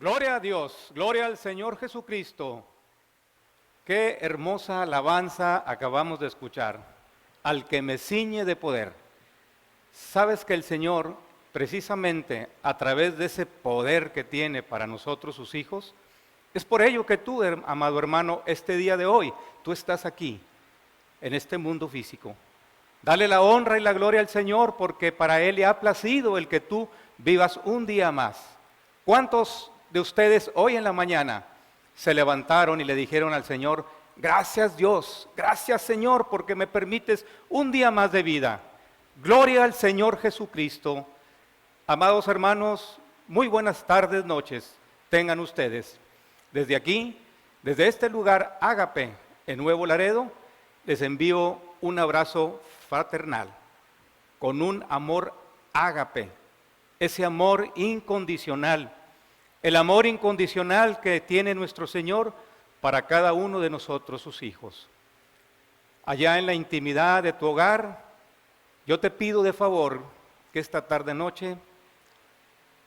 Gloria a Dios, gloria al Señor Jesucristo. Qué hermosa alabanza acabamos de escuchar. Al que me ciñe de poder. Sabes que el Señor, precisamente a través de ese poder que tiene para nosotros sus hijos, es por ello que tú, amado hermano, este día de hoy, tú estás aquí, en este mundo físico. Dale la honra y la gloria al Señor, porque para Él le ha placido el que tú vivas un día más. ¿Cuántos de ustedes hoy en la mañana se levantaron y le dijeron al Señor: gracias Dios, gracias Señor, porque me permites un día más de vida? Gloria al Señor Jesucristo. Amados hermanos, muy buenas tardes, noches tengan ustedes. Desde aquí, desde este lugar Ágape, en Nuevo Laredo, les envío un abrazo fraternal, con un amor ágape, ese amor incondicional, el amor incondicional que tiene nuestro Señor para cada uno de nosotros, sus hijos. Allá en la intimidad de tu hogar, yo te pido de favor que esta tarde noche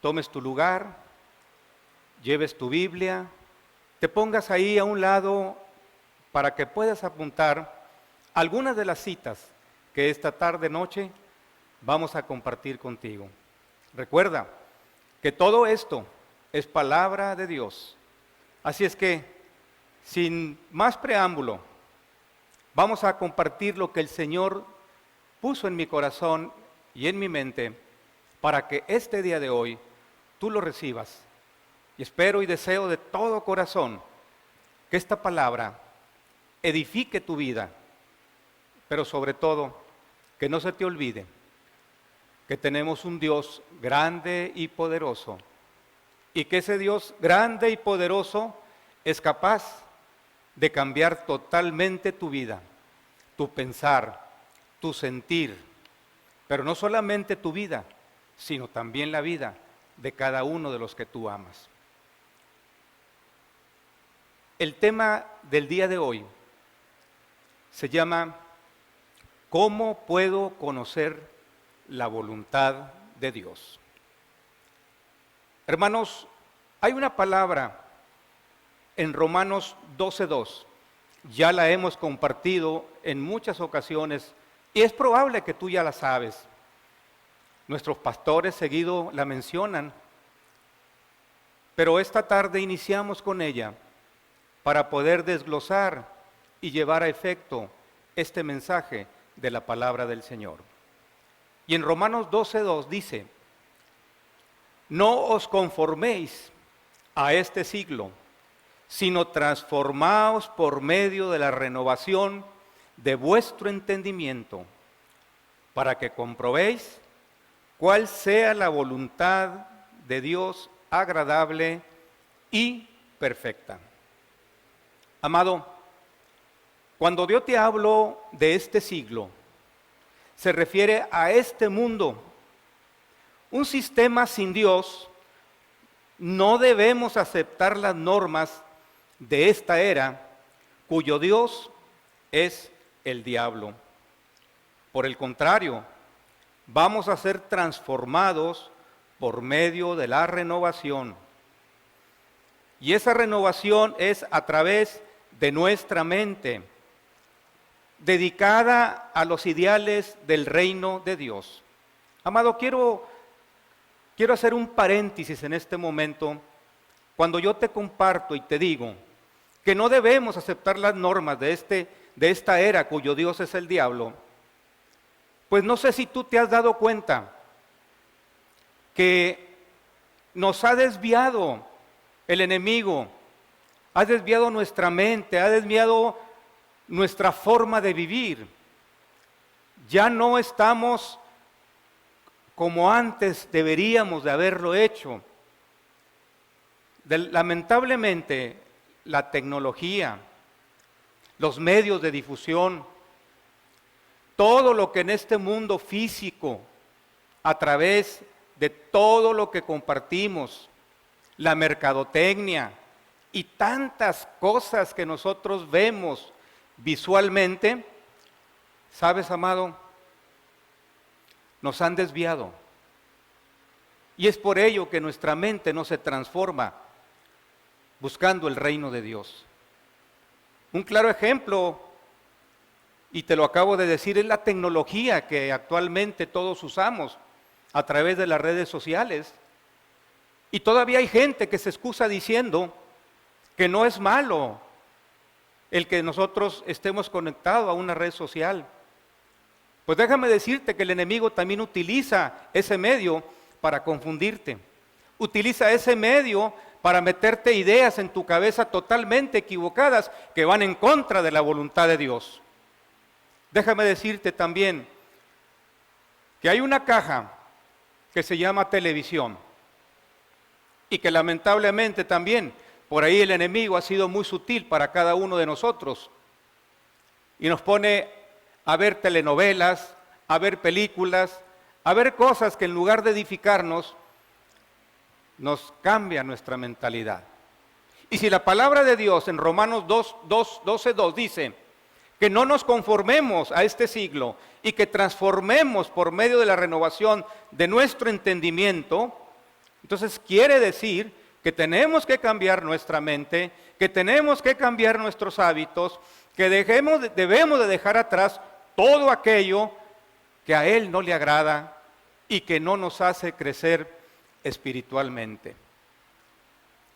tomes tu lugar, lleves tu Biblia, te pongas ahí a un lado para que puedas apuntar algunas de las citas que esta tarde noche vamos a compartir contigo. Recuerda que todo esto es palabra de Dios. Así es que, sin más preámbulo, vamos a compartir lo que el Señor puso en mi corazón y en mi mente para que este día de hoy tú lo recibas. Y espero y deseo de todo corazón que esta palabra edifique tu vida, pero sobre todo que no se te olvide que tenemos un Dios grande y poderoso, y que ese Dios grande y poderoso es capaz de cambiar totalmente tu vida, tu pensar, tu sentir, pero no solamente tu vida, sino también la vida de cada uno de los que tú amas. El tema del día de hoy se llama ¿cómo puedo conocer la voluntad de Dios? Hermanos, hay una palabra en Romanos 12:2, ya la hemos compartido en muchas ocasiones y es probable que tú ya la sabes. Nuestros pastores seguido la mencionan, pero esta tarde iniciamos con ella para poder desglosar y llevar a efecto este mensaje de la palabra del Señor. Y en Romanos 12:2 dice: no os conforméis a este siglo, sino transformaos por medio de la renovación de vuestro entendimiento, para que comprobéis cuál sea la voluntad de Dios agradable y perfecta. Amado, cuando yo te hablo de este siglo, se refiere a este mundo. Un sistema sin Dios. No debemos aceptar las normas de esta era, cuyo Dios es el diablo. Por el contrario, vamos a ser transformados por medio de la renovación. Y esa renovación es a través de nuestra mente, dedicada a los ideales del reino de Dios. Amado, quiero hacer un paréntesis en este momento, cuando yo te comparto y te digo que no debemos aceptar las normas de esta era cuyo Dios es el diablo. Pues no sé si tú te has dado cuenta que nos ha desviado el enemigo, ha desviado nuestra mente, ha desviado nuestra forma de vivir. Ya no estamos como antes deberíamos de haberlo hecho. Lamentablemente, la tecnología, los medios de difusión, todo lo que en este mundo físico, a través de todo lo que compartimos, la mercadotecnia y tantas cosas que nosotros vemos visualmente, ¿sabes, amado? Nos han desviado. Y es por ello que nuestra mente no se transforma buscando el reino de Dios. Un claro ejemplo, y te lo acabo de decir, es la tecnología que actualmente todos usamos a través de las redes sociales. Y todavía hay gente que se excusa diciendo que no es malo el que nosotros estemos conectados a una red social. Pues déjame decirte que el enemigo también utiliza ese medio para confundirte. Utiliza ese medio para meterte ideas en tu cabeza totalmente equivocadas que van en contra de la voluntad de Dios. Déjame decirte también que hay una caja que se llama televisión y que lamentablemente también por ahí el enemigo ha sido muy sutil para cada uno de nosotros y nos pone a ver telenovelas, a ver películas, a ver cosas que en lugar de edificarnos, nos cambia nuestra mentalidad. Y si la palabra de Dios en Romanos 12:2 dice que no nos conformemos a este siglo y que transformemos por medio de la renovación de nuestro entendimiento, entonces quiere decir que tenemos que cambiar nuestra mente, que tenemos que cambiar nuestros hábitos, que debemos de dejar atrás todo aquello que a Él no le agrada y que no nos hace crecer espiritualmente.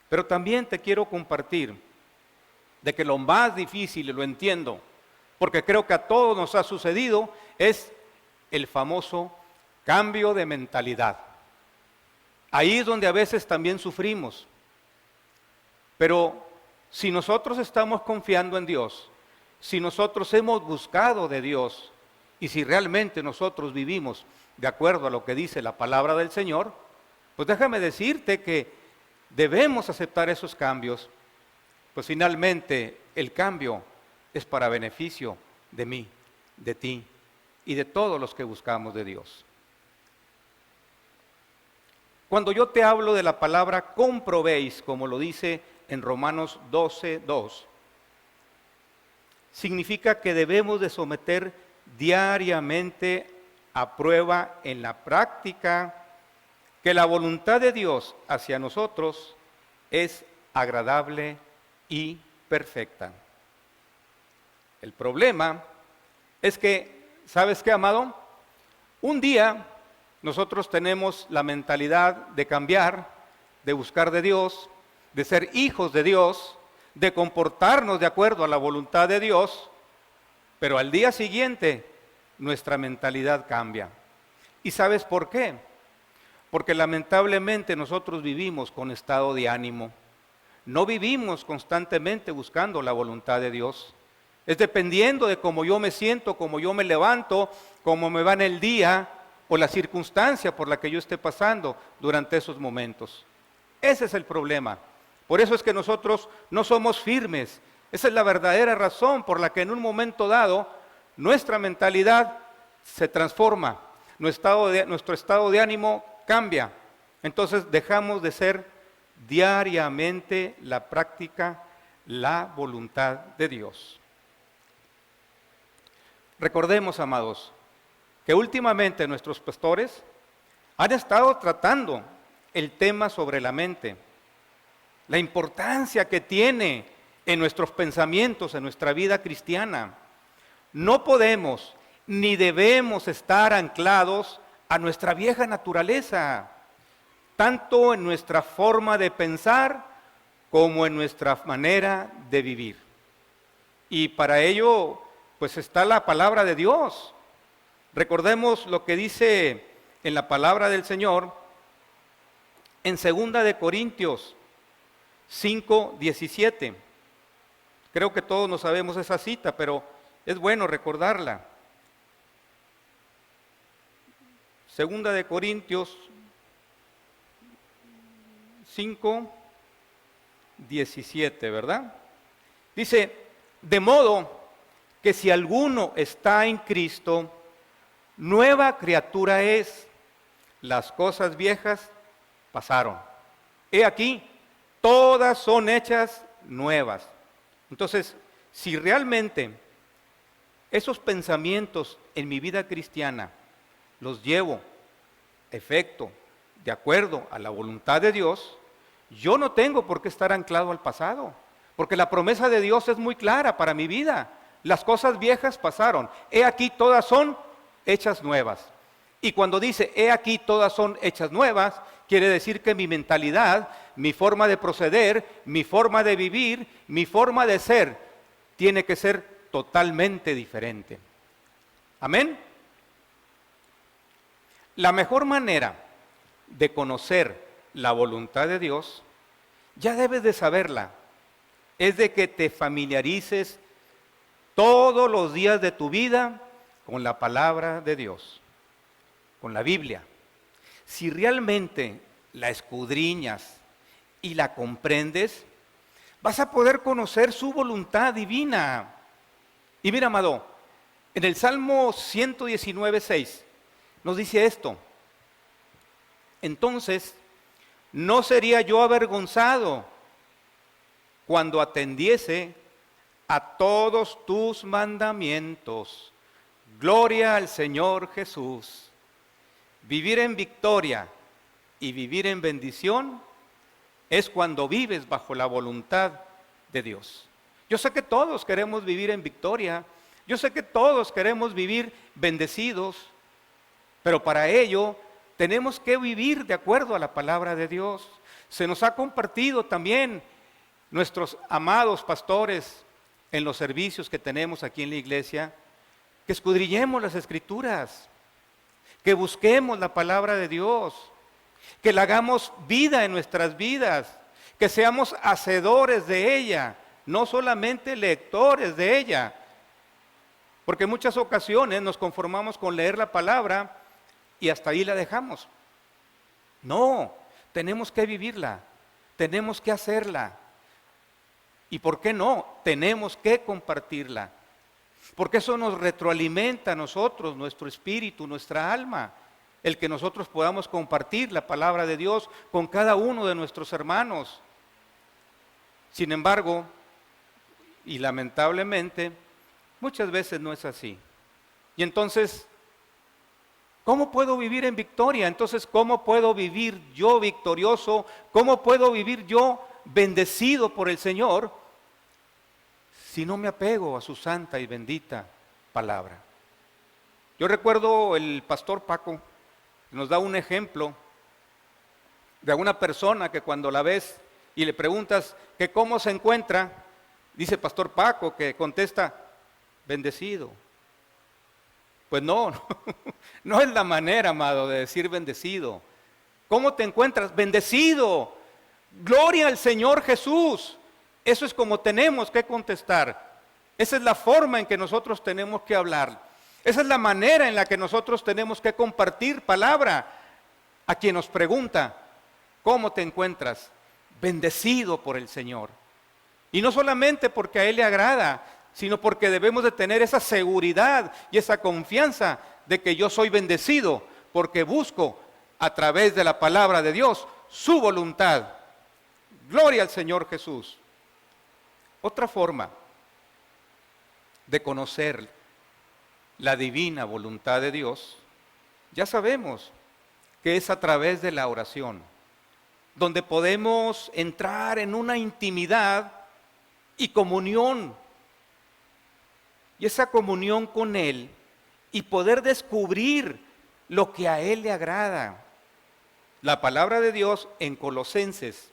Pero también te quiero compartir de que lo más difícil, y lo entiendo, porque creo que a todos nos ha sucedido, es el famoso cambio de mentalidad. Ahí es donde a veces también sufrimos. Pero si nosotros estamos confiando en Dios, si nosotros hemos buscado de Dios y si realmente nosotros vivimos de acuerdo a lo que dice la palabra del Señor, pues déjame decirte que debemos aceptar esos cambios, pues finalmente el cambio es para beneficio de mí, de ti y de todos los que buscamos de Dios. Cuando yo te hablo de la palabra comprobéis, como lo dice en Romanos 12:2, significa que debemos de someter diariamente a prueba en la práctica que la voluntad de Dios hacia nosotros es agradable y perfecta. El problema es que, ¿sabes qué, amado? Un día nosotros tenemos la mentalidad de cambiar, de buscar de Dios, de ser hijos de Dios, de comportarnos de acuerdo a la voluntad de Dios, pero al día siguiente nuestra mentalidad cambia. ¿Y sabes por qué? Porque lamentablemente nosotros vivimos con estado de ánimo. No vivimos constantemente buscando la voluntad de Dios. Es dependiendo de cómo yo me siento, cómo yo me levanto, cómo me va en el día o la circunstancia por la que yo esté pasando durante esos momentos. Ese es el problema. Por eso es que nosotros no somos firmes. Esa es la verdadera razón por la que en un momento dado nuestra mentalidad se transforma, nuestro estado de ánimo cambia. Entonces dejamos de ser diariamente la práctica, la voluntad de Dios. Recordemos, amados, que últimamente nuestros pastores han estado tratando el tema sobre la mente, la importancia que tiene en nuestros pensamientos, en nuestra vida cristiana. No podemos ni debemos estar anclados a nuestra vieja naturaleza, tanto en nuestra forma de pensar como en nuestra manera de vivir. Y para ello, pues está la palabra de Dios. Recordemos lo que dice en la palabra del Señor en 2 de Corintios 5:17. Creo que todos nos sabemos esa cita, pero es bueno recordarla. 2 de Corintios 5:17, ¿verdad? Dice, de modo que si alguno está en Cristo, nueva criatura es, las cosas viejas pasaron. He aquí, todas son hechas nuevas. Entonces, si realmente esos pensamientos en mi vida cristiana los llevo, efecto, de acuerdo a la voluntad de Dios, Yo no tengo por qué estar anclado al pasado, porque la promesa de Dios es muy clara para mi vida. Las cosas viejas pasaron, he aquí todas son hechas nuevas. Y cuando dice, he aquí todas son hechas nuevas, quiere decir que mi mentalidad, mi forma de proceder, mi forma de vivir, mi forma de ser, tiene que ser totalmente diferente. Amén. La mejor manera de conocer la voluntad de Dios, ya debes de saberla, es de que te familiarices todos los días de tu vida con la palabra de Dios, con la Biblia. Si realmente la escudriñas y la comprendes, vas a poder conocer su voluntad divina. Y mira, amado, en el Salmo 119:6 nos dice esto: entonces, no sería yo avergonzado cuando atendiese a todos tus mandamientos. Gloria al Señor Jesús. Vivir en victoria y vivir en bendición es cuando vives bajo la voluntad de Dios. Yo sé que todos queremos vivir en victoria, yo sé que todos queremos vivir bendecidos, pero para ello tenemos que vivir de acuerdo a la palabra de Dios. Se nos ha compartido también nuestros amados pastores en los servicios que tenemos aquí en la iglesia, que escudriñemos las Escrituras, que busquemos la palabra de Dios, que la hagamos vida en nuestras vidas, que seamos hacedores de ella, no solamente lectores de ella, porque en muchas ocasiones nos conformamos con leer la palabra y hasta ahí la dejamos. No, tenemos que vivirla, tenemos que hacerla. ¿Y por qué no? Tenemos que compartirla. Porque eso nos retroalimenta a nosotros, nuestro espíritu, nuestra alma, el que nosotros podamos compartir la palabra de Dios con cada uno de nuestros hermanos. Sin embargo, y lamentablemente, muchas veces no es así. Y entonces, ¿cómo puedo vivir en victoria? Entonces, ¿cómo puedo vivir yo victorioso? ¿Cómo puedo vivir yo bendecido por el Señor si no me apego a su santa y bendita palabra? Yo recuerdo el pastor Paco, que nos da un ejemplo de una persona que cuando la ves y le preguntas que cómo se encuentra, dice pastor Paco, que contesta, bendecido. Pues no, no es la manera, amado, de decir bendecido. ¿Cómo te encuentras? Bendecido. Gloria al Señor Jesús. Eso es como tenemos que contestar. Esa es la forma en que nosotros tenemos que hablar. Esa es la manera en la que nosotros tenemos que compartir palabra a quien nos pregunta, ¿cómo te encuentras? Bendecido por el Señor. Y no solamente porque a Él le agrada, sino porque debemos de tener esa seguridad y esa confianza de que yo soy bendecido, porque busco a través de la palabra de Dios su voluntad. Gloria al Señor Jesús. Otra forma de conocer la divina voluntad de Dios, ya sabemos que es a través de la oración, donde podemos entrar en una intimidad y comunión, y esa comunión con Él, y poder descubrir lo que a Él le agrada. La palabra de Dios en Colosenses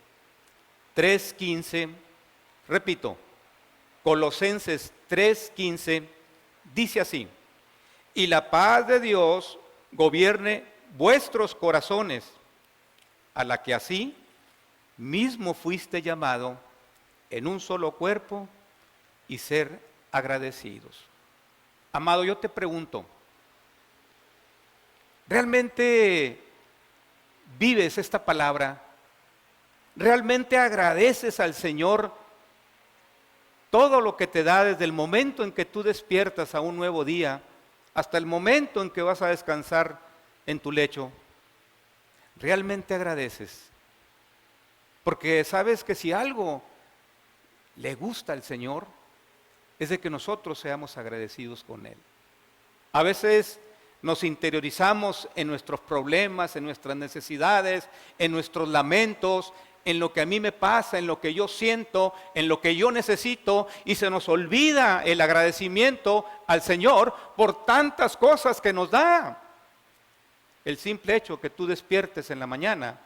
3:15, repito, Colosenses 3:15, dice así: y la paz de Dios gobierne vuestros corazones, a la que así mismo fuiste llamado en un solo cuerpo, y ser agradecidos. Amado, yo te pregunto, ¿realmente vives esta palabra? ¿Realmente agradeces al Señor todo lo que te da desde el momento en que tú despiertas a un nuevo día hasta el momento en que vas a descansar en tu lecho? ¿Realmente agradeces? Porque sabes que si algo le gusta al Señor, es de que nosotros seamos agradecidos con Él. A veces nos interiorizamos en nuestros problemas, en nuestras necesidades, en nuestros lamentos, en lo que a mí me pasa, en lo que yo siento, en lo que yo necesito, y se nos olvida el agradecimiento al Señor por tantas cosas que nos da. El simple hecho que tú despiertes en la mañana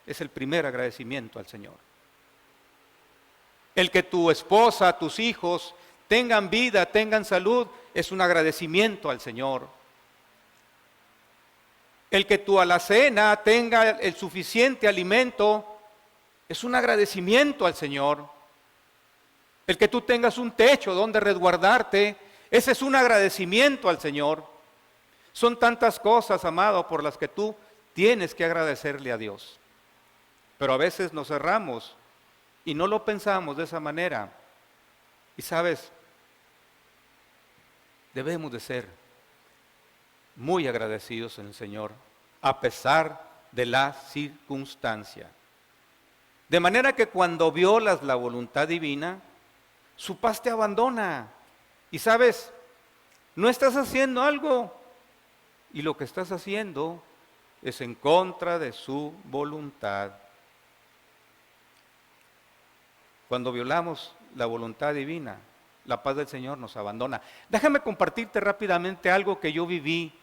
es el primer agradecimiento al Señor. El que tu esposa, tus hijos tengan vida, tengan salud, es un agradecimiento al Señor. El que tu alacena tenga el suficiente alimento es un agradecimiento al Señor. El que tú tengas un techo donde resguardarte, ese es un agradecimiento al Señor. Son tantas cosas, amado, por las que tú tienes que agradecerle a Dios. Pero a veces nos cerramos y no lo pensamos de esa manera. Y sabes, debemos de ser muy agradecidos en el Señor, a pesar de la circunstancia. De manera que cuando violas la voluntad divina, su paz te abandona. Y sabes, no estás haciendo algo, y lo que estás haciendo es en contra de su voluntad. Cuando violamos la voluntad divina, la paz del Señor nos abandona. Déjame compartirte rápidamente algo que yo viví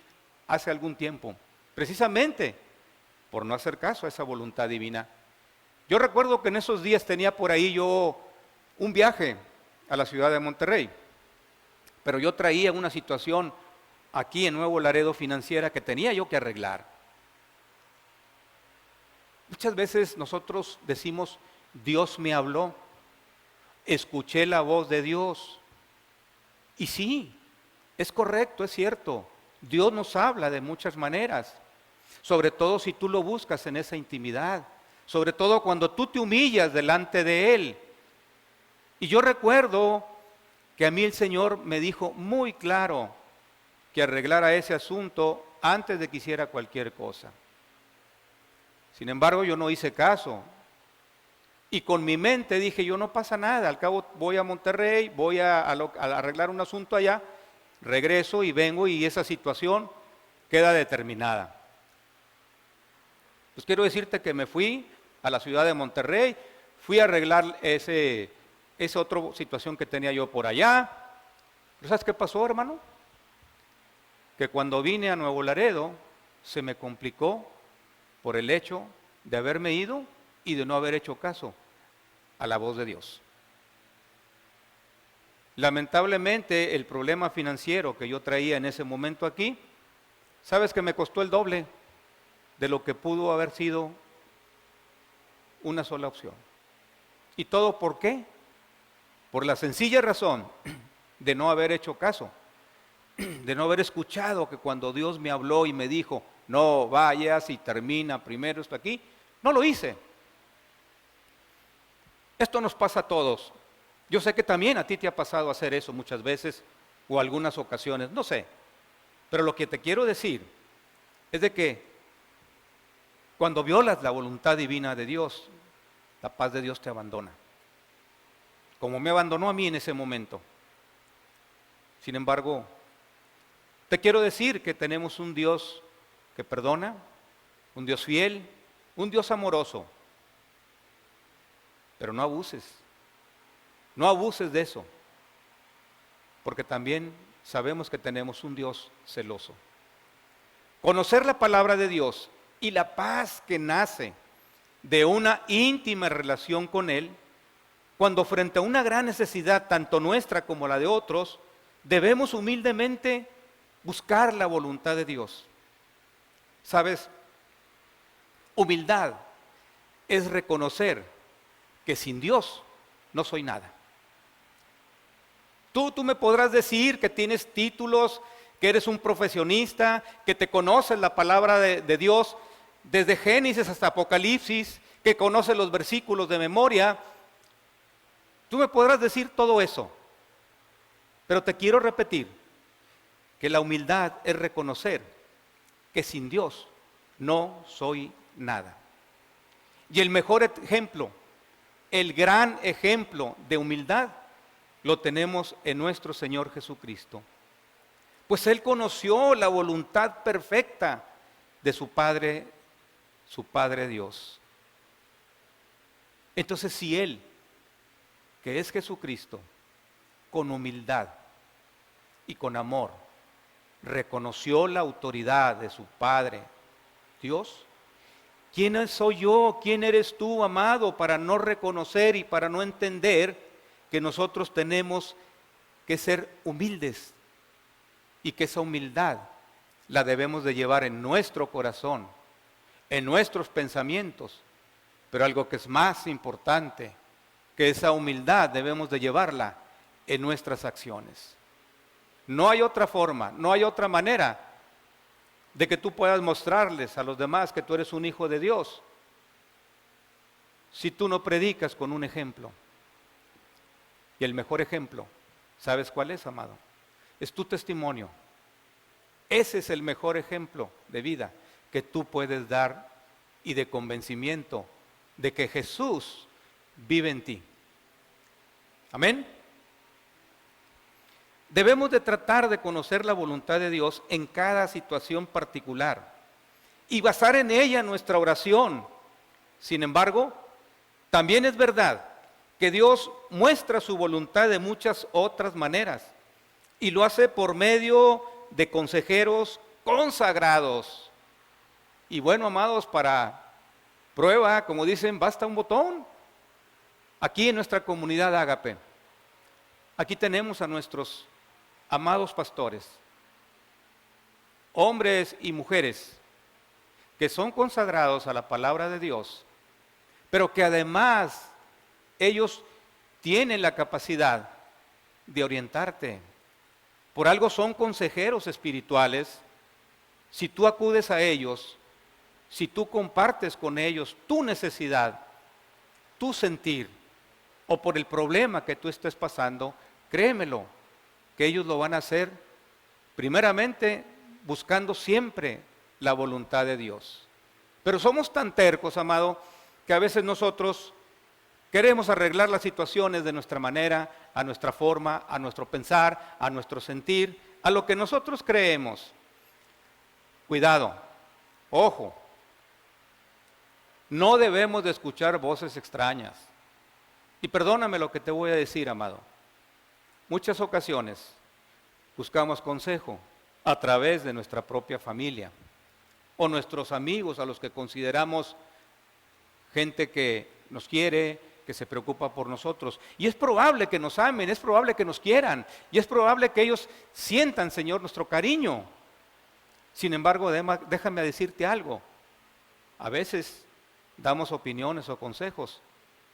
hace algún tiempo, precisamente por no hacer caso a esa voluntad divina. Yo recuerdo que en esos días tenía por ahí yo un viaje a la ciudad de Monterrey, pero yo traía una situación aquí en Nuevo Laredo financiera que tenía yo que arreglar. Muchas veces nosotros decimos, Dios me habló, escuché la voz de Dios. Y sí, es correcto, es cierto. Dios nos habla de muchas maneras, sobre todo si tú lo buscas en esa intimidad, sobre todo cuando tú te humillas delante de Él. Y yo recuerdo que a mí el Señor me dijo muy claro que arreglara ese asunto antes de que hiciera cualquier cosa. Sin embargo, yo no hice caso. Y con mi mente dije, yo no pasa nada, al cabo voy a Monterrey, voy a arreglar un asunto allá, regreso y vengo y esa situación queda determinada. Pues quiero decirte que me fui a la ciudad de Monterrey, fui a arreglar esa otra situación que tenía yo por allá. ¿Pero sabes qué pasó, hermano? Que cuando vine a Nuevo Laredo se me complicó por el hecho de haberme ido y de no haber hecho caso a la voz de Dios. Lamentablemente el problema financiero que yo traía en ese momento aquí, sabes que me costó el doble de lo que pudo haber sido una sola opción. ¿Y todo por qué? Por la sencilla razón de no haber hecho caso, de no haber escuchado que cuando Dios me habló y me dijo, no vayas y termina primero esto aquí, no lo hice. Esto nos pasa a todos. Yo sé que también a ti te ha pasado hacer eso muchas veces o algunas ocasiones, no sé. Pero lo que te quiero decir es de que cuando violas la voluntad divina de Dios, la paz de Dios te abandona. Como me abandonó a mí en ese momento. Sin embargo, te quiero decir que tenemos un Dios que perdona, un Dios fiel, un Dios amoroso. Pero no abuses de eso, porque también sabemos que tenemos un Dios celoso. Conocer la palabra de Dios y la paz que nace de una íntima relación con Él, cuando frente a una gran necesidad, tanto nuestra como la de otros, debemos humildemente buscar la voluntad de Dios. ¿Sabes? Humildad es reconocer que sin Dios no soy nada. Tú me podrás decir que tienes títulos, que eres un profesionista, que te conoces la palabra de Dios desde Génesis hasta Apocalipsis, que conoces los versículos de memoria. Tú me podrás decir todo eso, pero te quiero repetir que la humildad es reconocer que sin Dios no soy nada. Y el mejor ejemplo, el gran ejemplo de humildad lo tenemos en nuestro Señor Jesucristo. Pues Él conoció la voluntad perfecta de su Padre Dios. Entonces, si Él, que es Jesucristo, con humildad y con amor, reconoció la autoridad de su Padre, Dios, ¿quién soy yo? ¿Quién eres tú, amado, para no reconocer y para no entender que nosotros tenemos que ser humildes y que esa humildad la debemos de llevar en nuestro corazón, en nuestros pensamientos? Pero algo que es más importante, que esa humildad debemos de llevarla en nuestras acciones. No hay otra forma, no hay otra manera de que tú puedas mostrarles a los demás que tú eres un hijo de Dios si tú no predicas con un ejemplo. Y el mejor ejemplo, ¿sabes cuál es, amado? Es tu testimonio. Ese es el mejor ejemplo de vida que tú puedes dar y de convencimiento de que Jesús vive en ti. Amén. Debemos de tratar de conocer la voluntad de Dios en cada situación particular y basar en ella nuestra oración. Sin embargo, también es verdad que Dios muestra su voluntad de muchas otras maneras y lo hace por medio de consejeros consagrados. Y bueno, amados, para prueba, como dicen, basta un botón. Aquí en nuestra comunidad Ágape, aquí tenemos a nuestros amados pastores, hombres y mujeres que son consagrados a la palabra de Dios, pero que además ellos tienen la capacidad de orientarte. Por algo son consejeros espirituales. Si tú acudes a ellos, si tú compartes con ellos tu necesidad, tu sentir, o por el problema que tú estés pasando, créemelo, que ellos lo van a hacer primeramente buscando siempre la voluntad de Dios. Pero somos tan tercos, amado, que a veces nosotros queremos arreglar las situaciones de nuestra manera, a nuestra forma, a nuestro pensar, a nuestro sentir, a lo que nosotros creemos. Cuidado, ojo, no debemos de escuchar voces extrañas. Y perdóname lo que te voy a decir, amado. Muchas ocasiones buscamos consejo a través de nuestra propia familia o nuestros amigos a los que consideramos gente que nos quiere, que se preocupa por nosotros. Y es probable que nos amen, es probable que nos quieran y es probable que ellos sientan, Señor, nuestro cariño. Sin embargo, déjame decirte algo. A veces damos opiniones o consejos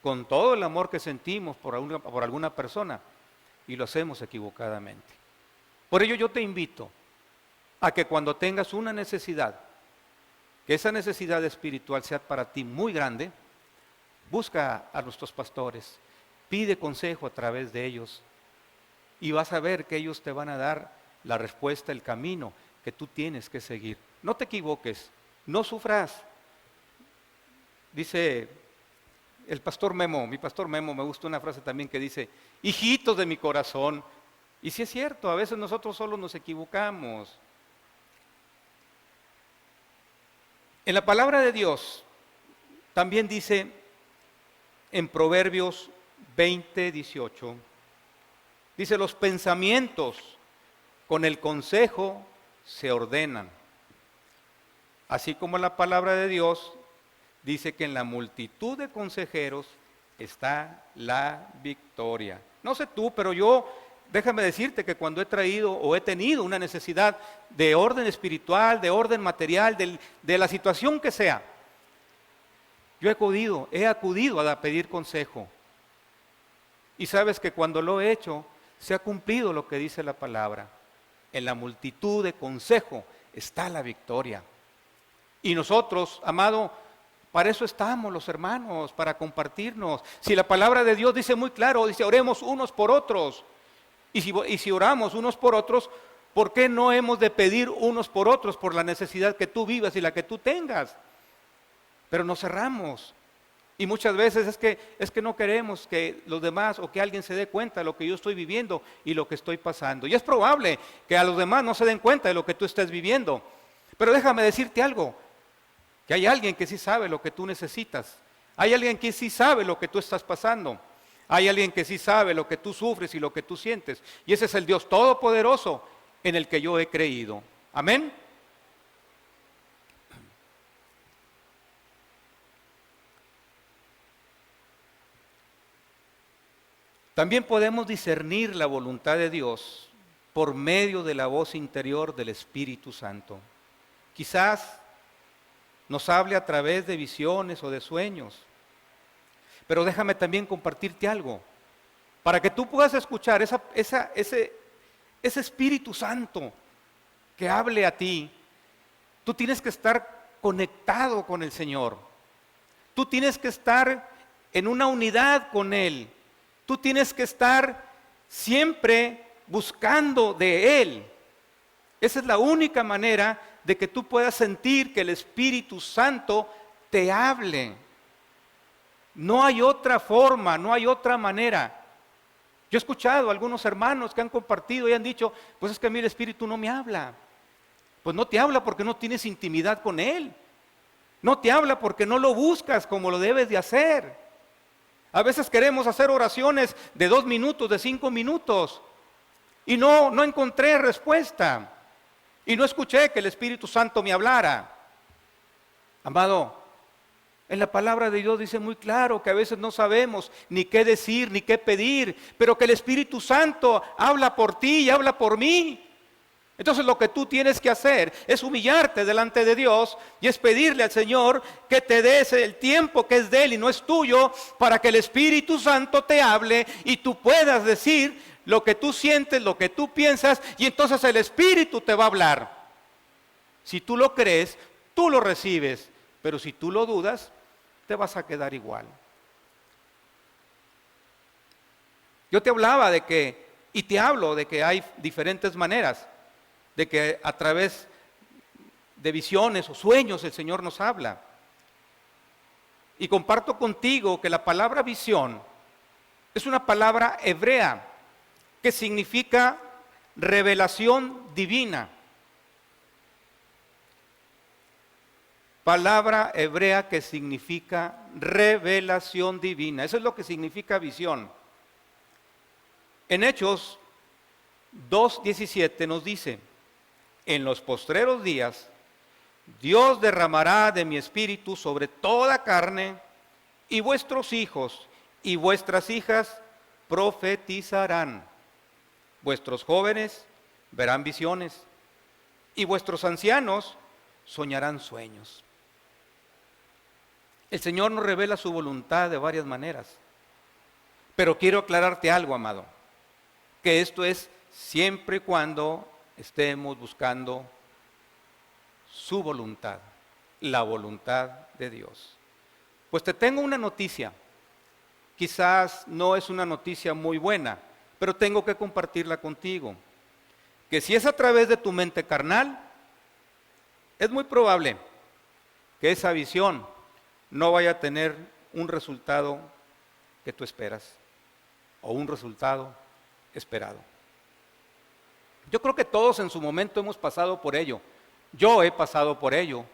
con todo el amor que sentimos por alguna persona y lo hacemos equivocadamente. Por ello yo te invito a que cuando tengas una necesidad, que esa necesidad espiritual sea para ti muy grande, busca a nuestros pastores, pide consejo a través de ellos y vas a ver que ellos te van a dar la respuesta, el camino que tú tienes que seguir. No te equivoques, no sufras. Dice el pastor Memo, mi pastor Memo, me gusta una frase también que dice, hijitos de mi corazón. Y sí es cierto, a veces nosotros solos nos equivocamos. En la palabra de Dios también dice en Proverbios 20:18, dice, los pensamientos con el consejo se ordenan. Así como la palabra de Dios dice que en la multitud de consejeros está la victoria. No sé tú, pero yo, déjame decirte que cuando he traído o he tenido una necesidad de orden espiritual, de orden material, de la situación que sea, yo he acudido a pedir consejo. Y sabes que cuando lo he hecho, se ha cumplido lo que dice la palabra. En la multitud de consejo está la victoria. Y nosotros, amado, para eso estamos los hermanos, para compartirnos. Si la palabra de Dios dice muy claro, dice oremos unos por otros. Y si oramos unos por otros, ¿por qué no hemos de pedir unos por otros por la necesidad que tú vivas y la que tú tengas? Pero nos cerramos. Y muchas veces es que no queremos que los demás o que alguien se dé cuenta de lo que yo estoy viviendo y lo que estoy pasando. Y es probable que a los demás no se den cuenta de lo que tú estés viviendo. Pero déjame decirte algo, que hay alguien que sí sabe lo que tú necesitas. Hay alguien que sí sabe lo que tú estás pasando. Hay alguien que sí sabe lo que tú sufres y lo que tú sientes. Y ese es el Dios Todopoderoso en el que yo he creído. Amén. También podemos discernir la voluntad de Dios por medio de la voz interior del Espíritu Santo. Quizás nos hable a través de visiones o de sueños. Pero déjame también compartirte algo. Para que tú puedas escuchar ese Espíritu Santo que hable a ti, tú tienes que estar conectado con el Señor. Tú tienes que estar en una unidad con Él. Tú tienes que estar siempre buscando de Él. Esa es la única manera de que tú puedas sentir que el Espíritu Santo te hable. No hay otra forma, no hay otra manera. Yo he escuchado a algunos hermanos que han compartido y han dicho, pues es que a mí el Espíritu no me habla. Pues no te habla porque no tienes intimidad con Él. No te habla porque no lo buscas como lo debes de hacer. A veces queremos hacer oraciones de 2 minutos, de 5 minutos. Y no encontré respuesta. Y no escuché que el Espíritu Santo me hablara. Amado, en la palabra de Dios dice muy claro que a veces no sabemos ni qué decir, ni qué pedir, pero que el Espíritu Santo habla por ti y habla por mí. Entonces lo que tú tienes que hacer es humillarte delante de Dios y es pedirle al Señor que te des el tiempo que es de Él y no es tuyo, para que el Espíritu Santo te hable y tú puedas decir lo que tú sientes, lo que tú piensas, y entonces el Espíritu te va a hablar. Si tú lo crees, tú lo recibes, pero si tú lo dudas, te vas a quedar igual. Yo te hablaba de que, y te hablo de que hay diferentes maneras, de que a través de visiones o sueños el Señor nos habla. Y comparto contigo que la palabra visión es una palabra hebrea que significa revelación divina. Palabra hebrea que significa revelación divina. Eso es lo que significa visión. En Hechos 2:17 nos dice: en los postreros días, Dios derramará de mi espíritu sobre toda carne, y vuestros hijos y vuestras hijas profetizarán. Vuestros jóvenes verán visiones, y vuestros ancianos soñarán sueños. El Señor nos revela su voluntad de varias maneras. Pero quiero aclararte algo, amado, que esto es siempre y cuando estemos buscando su voluntad, la voluntad de Dios. Pues te tengo una noticia. Quizás no es una noticia muy buena, pero tengo que compartirla contigo. Que si es a través de tu mente carnal, es muy probable que esa visión no vaya a tener un resultado que tú esperas o un resultado esperado. Yo creo que todos en su momento hemos pasado por ello. Yo he pasado por ello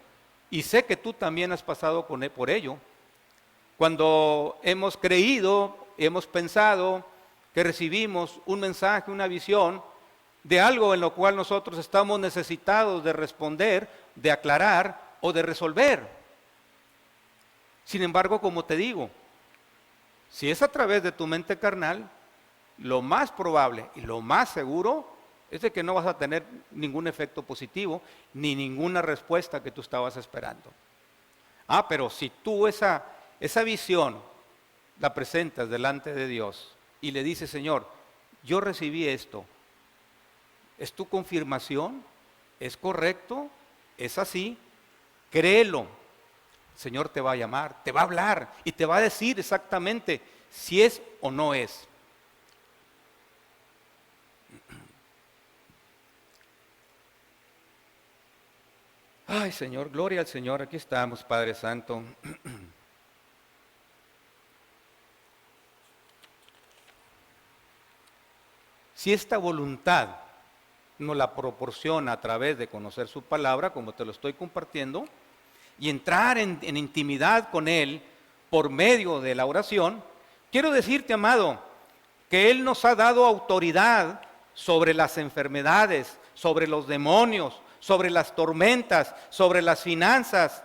y sé que tú también has pasado por ello. Cuando hemos creído, hemos pensado que recibimos un mensaje, una visión de algo en lo cual nosotros estamos necesitados de responder, de aclarar o de resolver. Sin embargo, como te digo, si es a través de tu mente carnal, lo más probable y lo más seguro es de que no vas a tener ningún efecto positivo ni ninguna respuesta que tú estabas esperando. Pero si tú esa visión la presentas delante de Dios y le dices: Señor, yo recibí esto, ¿es tu confirmación? ¿Es correcto? ¿Es así? Créelo. El Señor te va a llamar, te va a hablar y te va a decir exactamente si es o no es. Ay, Señor, gloria al Señor. Aquí estamos, Padre Santo. Si esta voluntad nos la proporciona a través de conocer su palabra, como te lo estoy compartiendo, y entrar en intimidad con Él por medio de la oración, quiero decirte, amado, que Él nos ha dado autoridad sobre las enfermedades, sobre los demonios, sobre las tormentas, sobre las finanzas,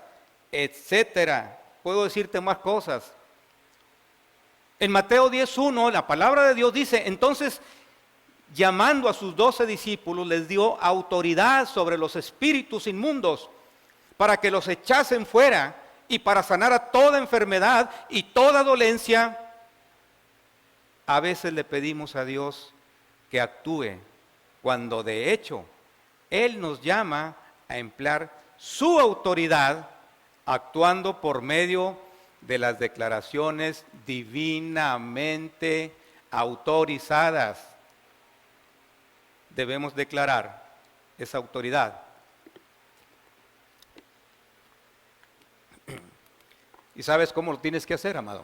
etcétera. Puedo decirte más cosas. En Mateo 10:1, la palabra de Dios dice, entonces, llamando a sus 12 discípulos, les dio autoridad sobre los espíritus inmundos para que los echasen fuera y para sanar a toda enfermedad y toda dolencia. A veces le pedimos a Dios que actúe cuando de hecho Él nos llama a emplear su autoridad actuando por medio de las declaraciones divinamente autorizadas. Debemos declarar esa autoridad. ¿Y sabes cómo lo tienes que hacer, amado?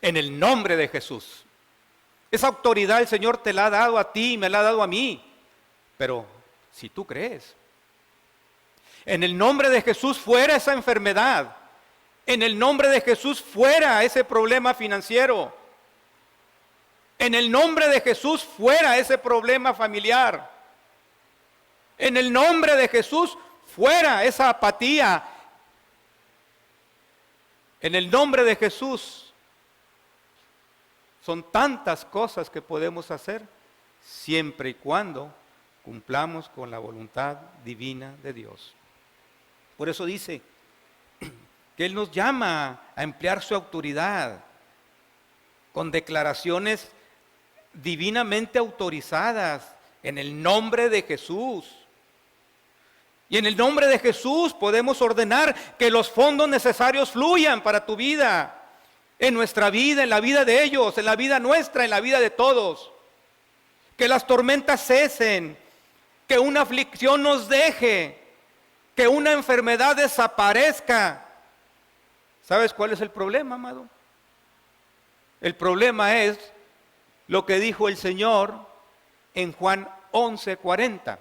En el nombre de Jesús. Esa autoridad el Señor te la ha dado a ti, me la ha dado a mí. Pero si tú crees, en el nombre de Jesús fuera esa enfermedad. En el nombre de Jesús fuera ese problema financiero. En el nombre de Jesús fuera ese problema familiar. En el nombre de Jesús fuera esa apatía. En el nombre de Jesús. Son tantas cosas que podemos hacer siempre y cuando cumplamos con la voluntad divina de Dios. Por eso dice que Él nos llama a emplear su autoridad con declaraciones divinamente autorizadas en el nombre de Jesús. Y en el nombre de Jesús podemos ordenar que los fondos necesarios fluyan para tu vida, en nuestra vida, en la vida de ellos, en la vida nuestra, en la vida de todos. Que las tormentas cesen, que una aflicción nos deje, que una enfermedad desaparezca. ¿Sabes cuál es el problema, amado? El problema es lo que dijo el Señor en Juan 11:40,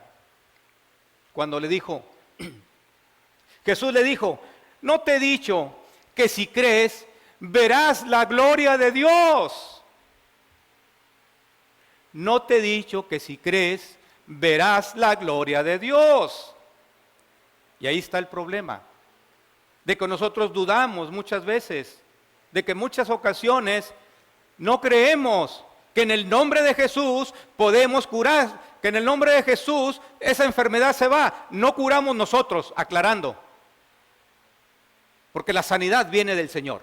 cuando le dijo, Jesús le dijo, ¿no te he dicho que si crees verás la gloria de Dios? No te he dicho que si crees verás la gloria de Dios. Y ahí está el problema, de que nosotros dudamos muchas veces, de que en muchas ocasiones no creemos que en el nombre de Jesús podemos curar, que en el nombre de Jesús esa enfermedad se va. No curamos nosotros, aclarando, porque la sanidad viene del Señor,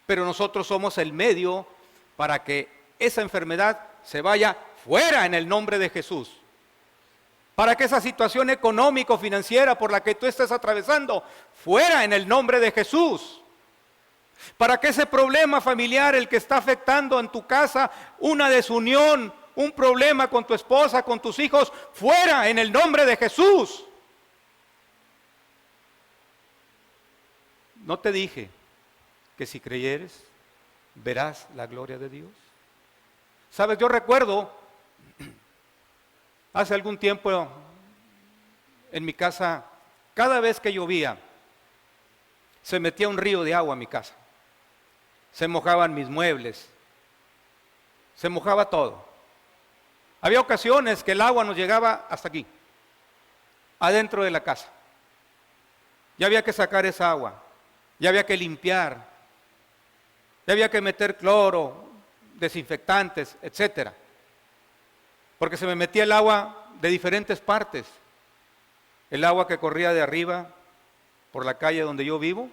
pero nosotros somos el medio para que esa enfermedad se vaya fuera en el nombre de Jesús, para que esa situación económico-financiera por la que tú estás atravesando fuera en el nombre de Jesús. Para que ese problema familiar, el que está afectando en tu casa, una desunión, un problema con tu esposa, con tus hijos, fuera en el nombre de Jesús. ¿No te dije que si creyeres, verás la gloria de Dios? Sabes, yo recuerdo, hace algún tiempo, en mi casa, cada vez que llovía, se metía un río de agua a mi casa. Se mojaban mis muebles, se mojaba todo. Había ocasiones que el agua nos llegaba hasta aquí, adentro de la casa. Ya había que sacar esa agua, ya había que limpiar, ya había que meter cloro, desinfectantes, etcétera. Porque se me metía el agua de diferentes partes. El agua que corría de arriba por la calle donde yo vivo,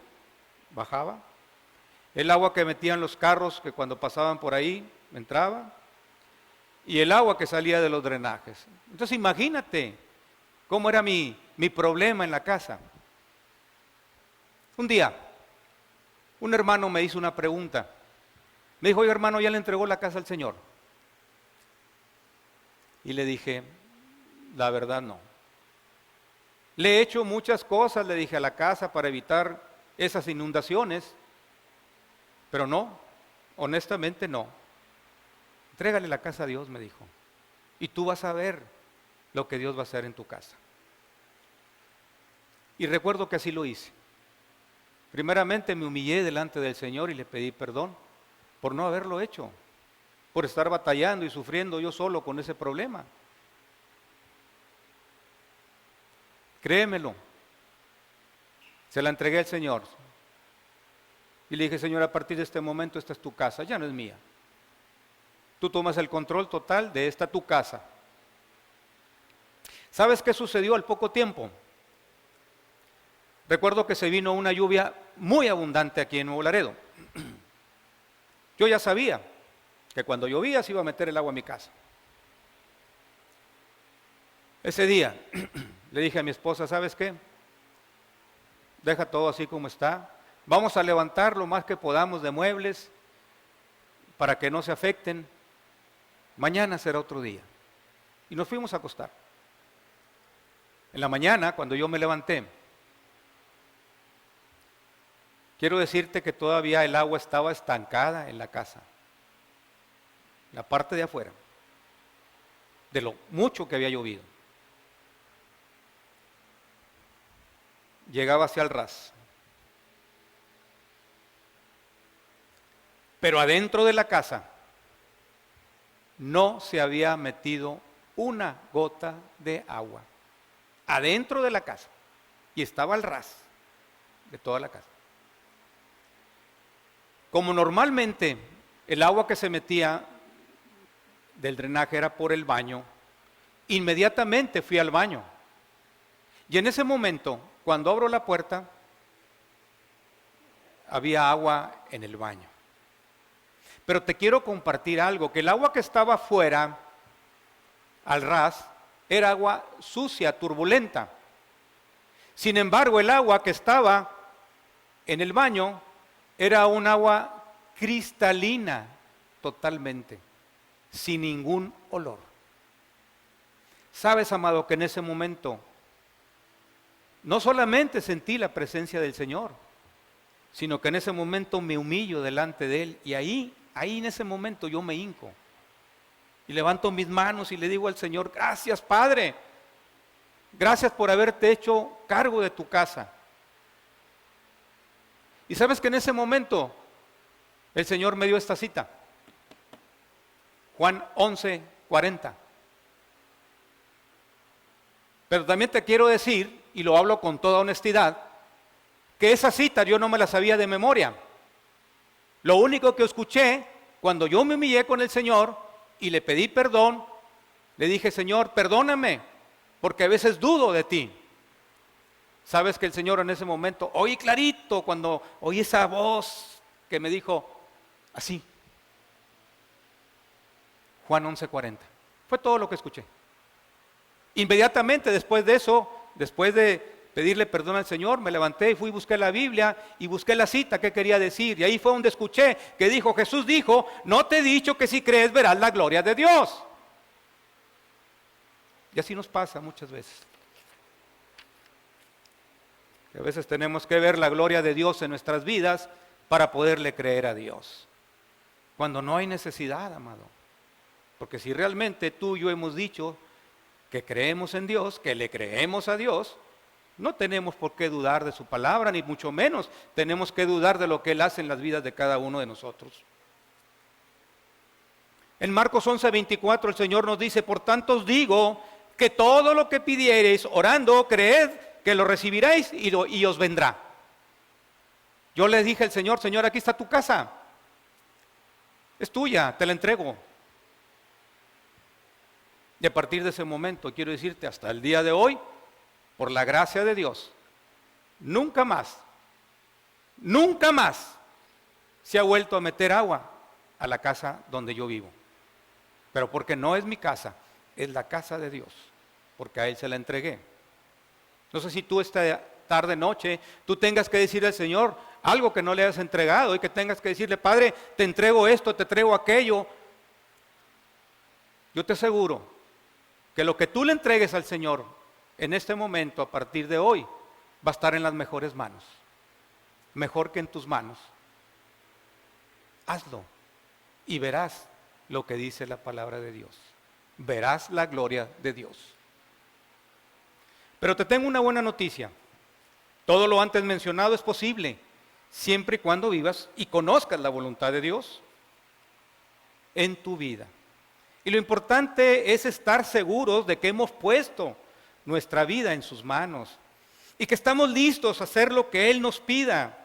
bajaba. El agua que metían los carros que cuando pasaban por ahí entraba, y el agua que salía de los drenajes. Entonces imagínate cómo era mi problema en la casa. Un día, un hermano me hizo una pregunta. Me dijo, oye hermano, ¿ya le entregó la casa al Señor? Y le dije, la verdad no. Le he hecho muchas cosas, le dije, a la casa para evitar esas inundaciones. Pero no, honestamente no. Entrégale la casa a Dios, me dijo. Y tú vas a ver lo que Dios va a hacer en tu casa. Y recuerdo que así lo hice. Primeramente me humillé delante del Señor y le pedí perdón por no haberlo hecho, por estar batallando y sufriendo yo solo con ese problema. Créemelo. Se la entregué al Señor. Y le dije, Señor, a partir de este momento esta es tu casa, ya no es mía. Tú tomas el control total de esta tu casa. ¿Sabes qué sucedió al poco tiempo? Recuerdo que se vino una lluvia muy abundante aquí en Nuevo Laredo. Yo ya sabía que cuando llovía se iba a meter el agua a mi casa. Ese día le dije a mi esposa, ¿sabes qué? Deja todo así como está. Vamos a levantar lo más que podamos de muebles para que no se afecten. Mañana será otro día. Y nos fuimos a acostar. En la mañana, cuando yo me levanté, quiero decirte que todavía el agua estaba estancada en la casa, la parte de afuera, de lo mucho que había llovido. Llegaba hacia el ras. Pero adentro de la casa no se había metido una gota de agua. Adentro de la casa. Y estaba al ras de toda la casa. Como normalmente el agua que se metía del drenaje era por el baño, inmediatamente fui al baño. Y en ese momento, cuando abro la puerta, había agua en el baño. Pero te quiero compartir algo, que el agua que estaba afuera, al ras, era agua sucia, turbulenta. Sin embargo, el agua que estaba en el baño era un agua cristalina totalmente, sin ningún olor. Sabes, amado, que en ese momento no solamente sentí la presencia del Señor, sino que en ese momento me humillo delante de Él y ahí en ese momento yo me hinco y levanto mis manos y le digo al Señor, gracias Padre, gracias por haberte hecho cargo de tu casa. Y sabes que en ese momento el Señor me dio esta cita, Juan 11:40. Pero también te quiero decir, y lo hablo con toda honestidad, que esa cita yo no me la sabía de memoria. Lo único que escuché cuando yo me humillé con el Señor y le pedí perdón, le dije, Señor, perdóname, porque a veces dudo de ti. Sabes que el Señor en ese momento, oí clarito cuando oí esa voz que me dijo así. Juan 11:40. Fue todo lo que escuché. Inmediatamente después de eso, después de pedirle perdón al Señor, me levanté y fui y busqué la Biblia y busqué la cita que quería decir. Y ahí fue donde escuché que dijo, Jesús dijo, no te he dicho que si crees verás la gloria de Dios. Y así nos pasa muchas veces. Que a veces tenemos que ver la gloria de Dios en nuestras vidas para poderle creer a Dios. Cuando no hay necesidad, amado. Porque si realmente tú y yo hemos dicho que creemos en Dios, que le creemos a Dios, no tenemos por qué dudar de su palabra, ni mucho menos tenemos que dudar de lo que Él hace en las vidas de cada uno de nosotros. En Marcos 11:24 el Señor nos dice, por tanto os digo que todo lo que pidiereis orando, creed que lo recibiréis y os vendrá. Yo le dije al Señor, Señor, aquí está tu casa, es tuya, te la entrego. Y a partir de ese momento, quiero decirte, hasta el día de hoy, por la gracia de Dios, nunca más se ha vuelto a meter agua a la casa donde yo vivo. Pero porque no es mi casa, es la casa de Dios, porque a Él se la entregué. No sé si tú esta tarde, noche, tú tengas que decirle al Señor algo que no le has entregado y que tengas que decirle, Padre, te entrego esto, te entrego aquello. Yo te aseguro que lo que tú le entregues al Señor en este momento, a partir de hoy, va a estar en las mejores manos, mejor que en tus manos. Hazlo y verás lo que dice la palabra de Dios. Verás la gloria de Dios. Pero te tengo una buena noticia. Todo lo antes mencionado es posible siempre y cuando vivas y conozcas la voluntad de Dios en tu vida. Y lo importante es estar seguros de que hemos puesto nuestra vida en sus manos y que estamos listos a hacer lo que Él nos pida.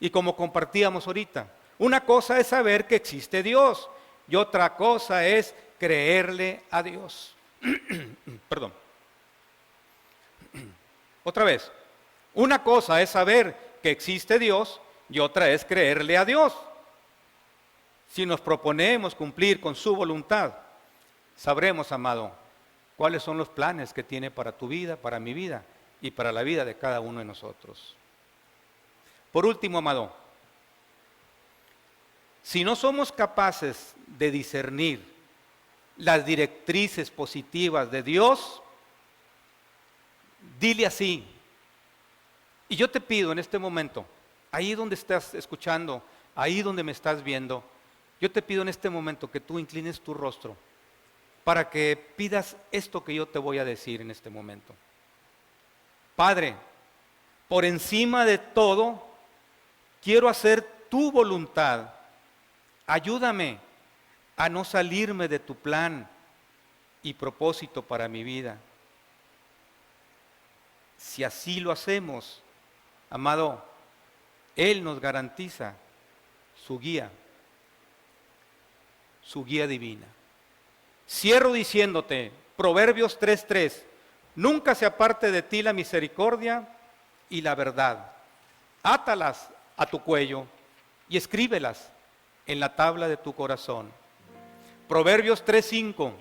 Y como compartíamos ahorita, una cosa es saber que existe Dios y otra cosa es creerle a Dios. Perdón. Otra vez, una cosa es saber que existe Dios y otra es creerle a Dios. Si nos proponemos cumplir con su voluntad, sabremos, amado, cuáles son los planes que tiene para tu vida, para mi vida y para la vida de cada uno de nosotros. Por último, amado, si no somos capaces de discernir las directrices positivas de Dios, dile así. Y yo te pido en este momento, ahí donde estás escuchando, ahí donde me estás viendo, yo te pido en este momento que tú inclines tu rostro para que pidas esto que yo te voy a decir en este momento. Padre, por encima de todo, quiero hacer tu voluntad. Ayúdame a no salirme de tu plan y propósito para mi vida. Si así lo hacemos, amado, Él nos garantiza su guía divina. Cierro diciéndote, Proverbios 3:3, nunca se aparte de ti la misericordia y la verdad. Átalas a tu cuello y escríbelas en la tabla de tu corazón. Proverbios 3:5,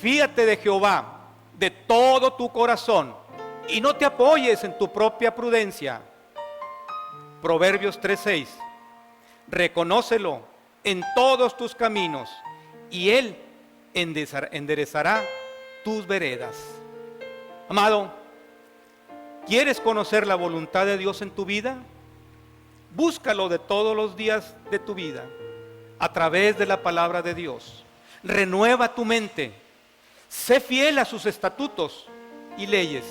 fíate de Jehová de todo tu corazón y no te apoyes en tu propia prudencia. Proverbios 3:6, reconócelo en todos tus caminos y Él enderezará tus veredas. Amado, ¿quieres conocer la voluntad de Dios en tu vida? Búscalo de todos los días de tu vida a través de la palabra de Dios. Renueva tu mente, sé fiel a sus estatutos y leyes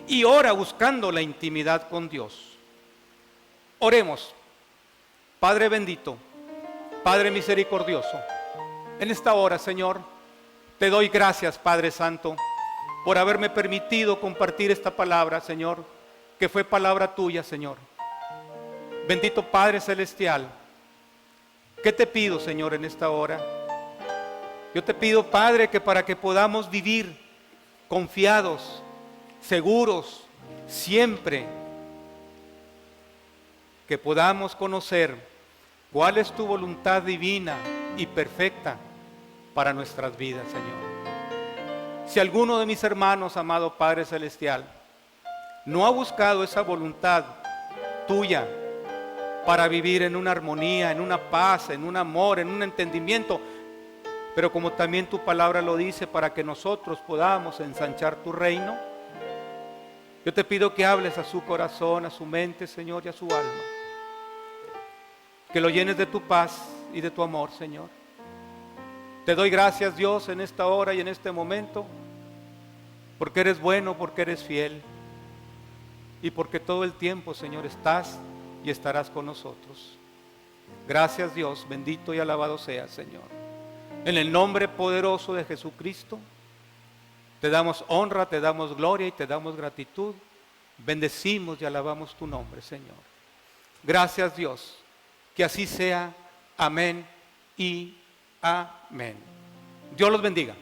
y ora buscando la intimidad con Dios. Oremos. Padre bendito, Padre misericordioso, en esta hora, Señor, te doy gracias, Padre Santo, por haberme permitido compartir esta palabra, Señor, que fue palabra tuya, Señor. Bendito Padre Celestial, ¿qué te pido, Señor, en esta hora? Yo te pido, Padre, que para que podamos vivir confiados, seguros, siempre, que podamos conocer cuál es tu voluntad divina y perfecta para nuestras vidas, Señor. Si alguno de mis hermanos, amado Padre Celestial, no ha buscado esa voluntad tuya para vivir en una armonía, en una paz, en un amor, en un entendimiento, pero como también tu palabra lo dice, para que nosotros podamos ensanchar tu reino, yo te pido que hables a su corazón, a su mente, Señor, y a su alma. Que lo llenes de tu paz y de tu amor, Señor. Te doy gracias, Dios, en esta hora y en este momento, porque eres bueno, porque eres fiel y porque todo el tiempo, Señor, estás y estarás con nosotros. Gracias, Dios, bendito y alabado seas, Señor. En el nombre poderoso de Jesucristo, te damos honra, te damos gloria y te damos gratitud. Bendecimos y alabamos tu nombre, Señor. Gracias, Dios. Que así sea. Amén y amén. Dios los bendiga.